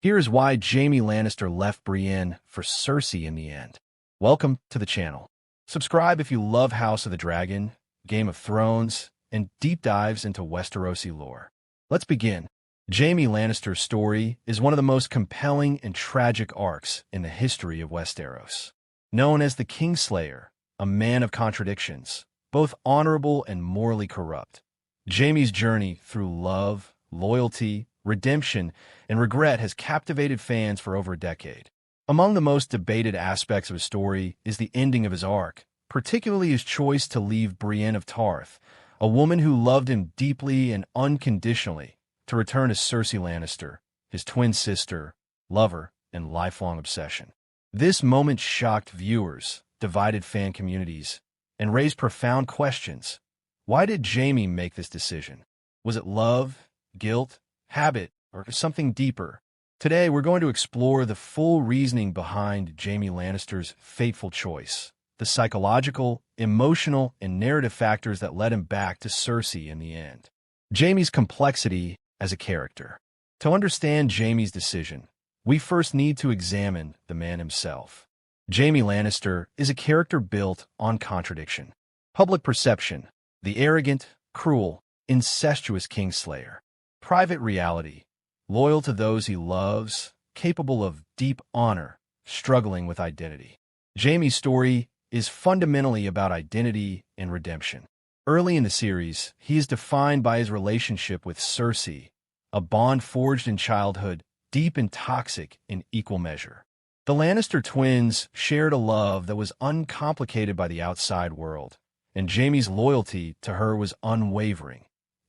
Here is why Jaime Lannister left Brienne for Cersei in the end. Welcome to the channel. Subscribe if you love House of the Dragon, Game of Thrones, and deep dives into Westerosi lore. Let's begin. Jaime Lannister's story is one of the most compelling and tragic arcs in the history of Westeros. Known as the Kingslayer, a man of contradictions, both honorable and morally corrupt, Jaime's journey through love, loyalty, redemption, and regret has captivated fans for over a decade. Among the most debated aspects of his story is the ending of his arc, particularly his choice to leave Brienne of Tarth, a woman who loved him deeply and unconditionally, to return as Cersei Lannister, his twin sister, lover, and lifelong obsession. This moment shocked viewers, divided fan communities, and raised profound questions. Why did Jaime make this decision? Was it love, guilt, habit, or something deeper? Today, we're going to explore the full reasoning behind Jaime Lannister's fateful choice, the psychological, emotional, and narrative factors that led him back to Cersei in the end. Jaime's complexity as a character. To understand Jaime's decision, we first need to examine the man himself. Jaime Lannister is a character built on contradiction. Public perception, the arrogant, cruel, incestuous Kingslayer. Private reality, loyal to those he loves, capable of deep honor, struggling with identity. Jaime's story is fundamentally about identity and redemption. Early in the series, he is defined by his relationship with Cersei, a bond forged in childhood, deep and toxic in equal measure. The Lannister twins shared a love that was uncomplicated by the outside world, and Jaime's loyalty to her was unwavering,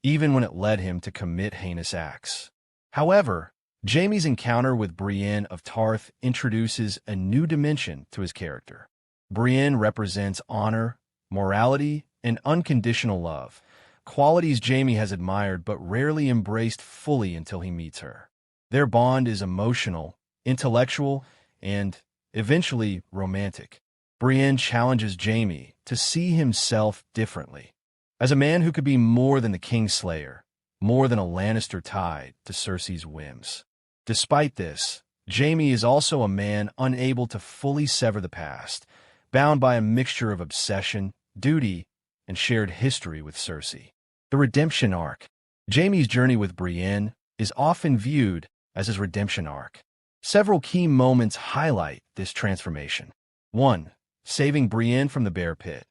even when it led him to commit heinous acts. However, Jaime's encounter with Brienne of Tarth introduces a new dimension to his character. Brienne represents honor, morality, and unconditional love, qualities Jaime has admired but rarely embraced fully until he meets her. Their bond is emotional, intellectual, and, eventually, romantic. Brienne challenges Jaime to see himself differently, as a man who could be more than the Kingslayer, more than a Lannister tied to Cersei's whims. Despite this, Jaime is also a man unable to fully sever the past, bound by a mixture of obsession, duty, and shared history with Cersei. The redemption arc. Jaime's journey with Brienne is often viewed as his redemption arc. Several key moments highlight this transformation. 1. Saving Brienne from the bear pit.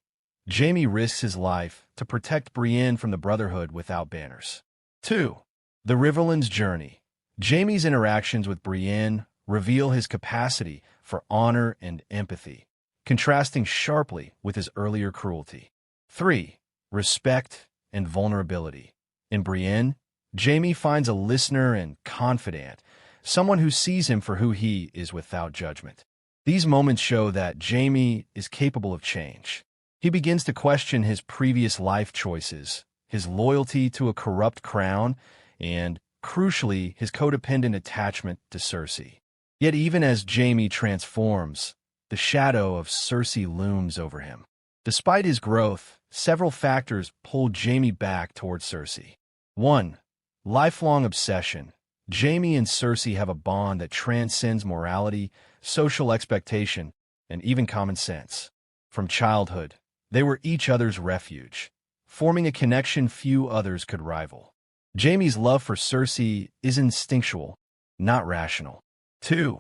Jaime risks his life to protect Brienne from the Brotherhood without banners. 2. The Riverlands journey. Jaime's interactions with Brienne reveal his capacity for honor and empathy, contrasting sharply with his earlier cruelty. 3. Respect and vulnerability. In Brienne, Jaime finds a listener and confidant, someone who sees him for who he is without judgment. These moments show that Jaime is capable of change. He begins to question his previous life choices, his loyalty to a corrupt crown, and, crucially, his codependent attachment to Cersei. Yet even as Jaime transforms, the shadow of Cersei looms over him. Despite his growth, several factors pull Jaime back towards Cersei. 1. Lifelong obsession. Jaime and Cersei have a bond that transcends morality, social expectation, and even common sense. From childhood, they were each other's refuge, forming a connection few others could rival. Jaime's love for Cersei is instinctual, not rational. 2.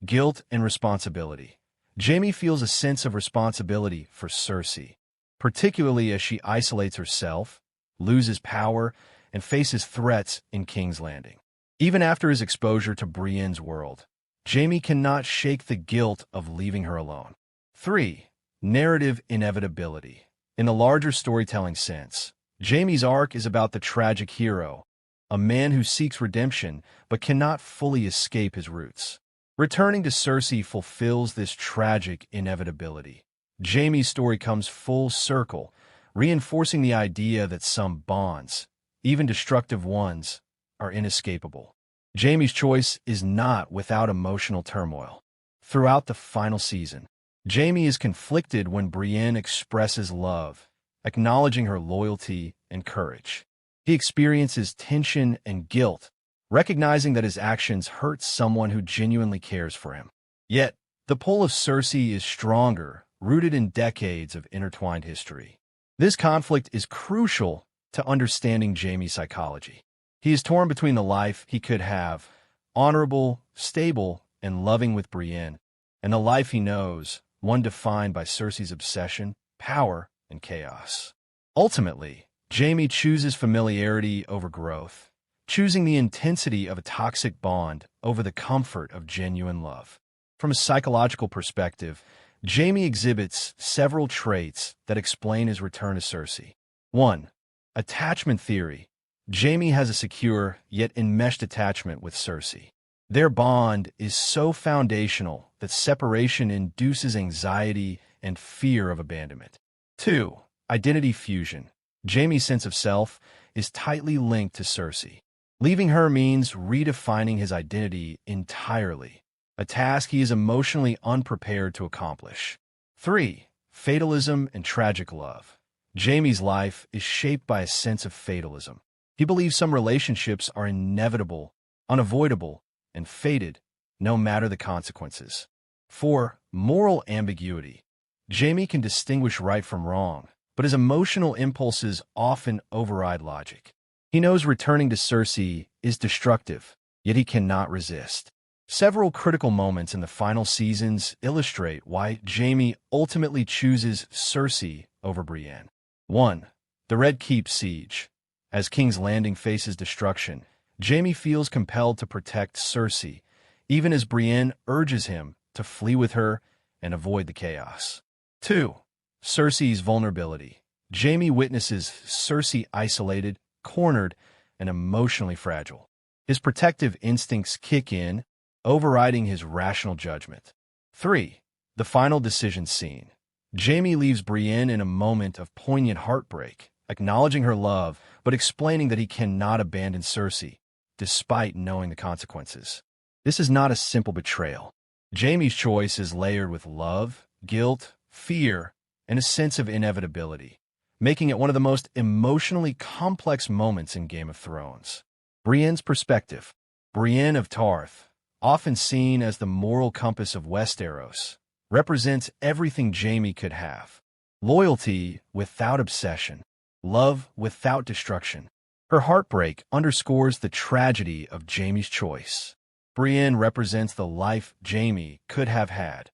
Guilt and responsibility. Jaime feels a sense of responsibility for Cersei, particularly as she isolates herself, loses power, and faces threats in King's Landing. Even after his exposure to Brienne's world, Jaime cannot shake the guilt of leaving her alone. 3. Narrative inevitability. In the larger storytelling sense, Jaime's arc is about the tragic hero, a man who seeks redemption but cannot fully escape his roots. Returning to Cersei fulfills this tragic inevitability. Jaime's story comes full circle, reinforcing the idea that some bonds, even destructive ones, are inescapable. Jaime's choice is not without emotional turmoil. Throughout the final season, Jaime is conflicted when Brienne expresses love, acknowledging her loyalty and courage. He experiences tension and guilt recognizing that his actions hurt someone who genuinely cares for him. Yet, the pull of Cersei is stronger, rooted in decades of intertwined history. This conflict is crucial to understanding Jaime's psychology. He is torn between the life he could have, honorable, stable, and loving with Brienne, and the life he knows, one defined by Cersei's obsession, power, and chaos. Ultimately, Jaime chooses familiarity over growth, choosing the intensity of a toxic bond over the comfort of genuine love. From a psychological perspective, Jaime exhibits several traits that explain his return to Cersei. 1. Attachment theory. Jaime has a secure, yet enmeshed attachment with Cersei. Their bond is so foundational that separation induces anxiety and fear of abandonment. 2. Identity fusion. Jaime's sense of self is tightly linked to Cersei. Leaving her means redefining his identity entirely, a task he is emotionally unprepared to accomplish. 3. Fatalism and tragic love. Jaime's life is shaped by a sense of fatalism. He believes some relationships are inevitable, unavoidable, and fated, no matter the consequences. 4. Moral ambiguity. Jaime can distinguish right from wrong, but his emotional impulses often override logic. He knows returning to Cersei is destructive, yet he cannot resist. Several critical moments in the final seasons illustrate why Jaime ultimately chooses Cersei over Brienne. 1. The Red Keep siege. As King's Landing faces destruction, Jaime feels compelled to protect Cersei, even as Brienne urges him to flee with her and avoid the chaos. 2. Cersei's vulnerability. Jaime witnesses Cersei isolated, cornered, and emotionally fragile. His protective instincts kick in, overriding his rational judgment. 3. The final decision scene. Jaime leaves Brienne in a moment of poignant heartbreak, acknowledging her love, but explaining that he cannot abandon Cersei, despite knowing the consequences. This is not a simple betrayal. Jaime's choice is layered with love, guilt, fear, and a sense of inevitability, making it one of the most emotionally complex moments in Game of Thrones. Brienne's perspective. Brienne of Tarth, often seen as the moral compass of Westeros, represents everything Jaime could have. Loyalty without obsession, love without destruction. Her heartbreak underscores the tragedy of Jaime's choice. Brienne represents the life Jaime could have had,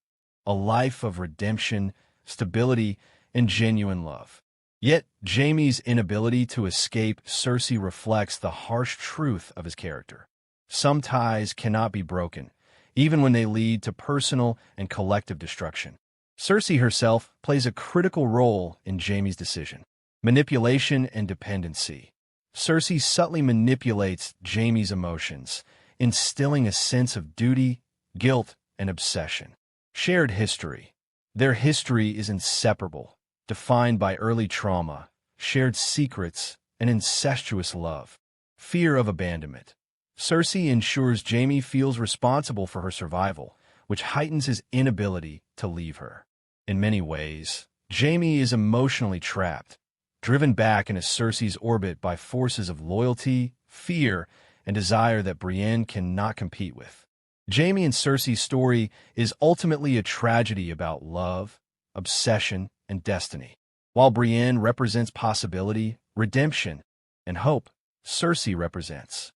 a life of redemption, stability, and genuine love. Yet, Jaime's inability to escape Cersei reflects the harsh truth of his character. Some ties cannot be broken, even when they lead to personal and collective destruction. Cersei herself plays a critical role in Jaime's decision. Manipulation and dependency. Cersei subtly manipulates Jaime's emotions, instilling a sense of duty, guilt, and obsession. Shared history. Their history is inseparable, defined by early trauma, shared secrets, and incestuous love. Fear of abandonment. Cersei ensures Jaime feels responsible for her survival, which heightens his inability to leave her. In many ways, Jaime is emotionally trapped, driven back into Cersei's orbit by forces of loyalty, fear, and desire that Brienne cannot compete with. Jaime and Cersei's story is ultimately a tragedy about love, obsession, and destiny. While Brienne represents possibility, redemption, and hope, Cersei represents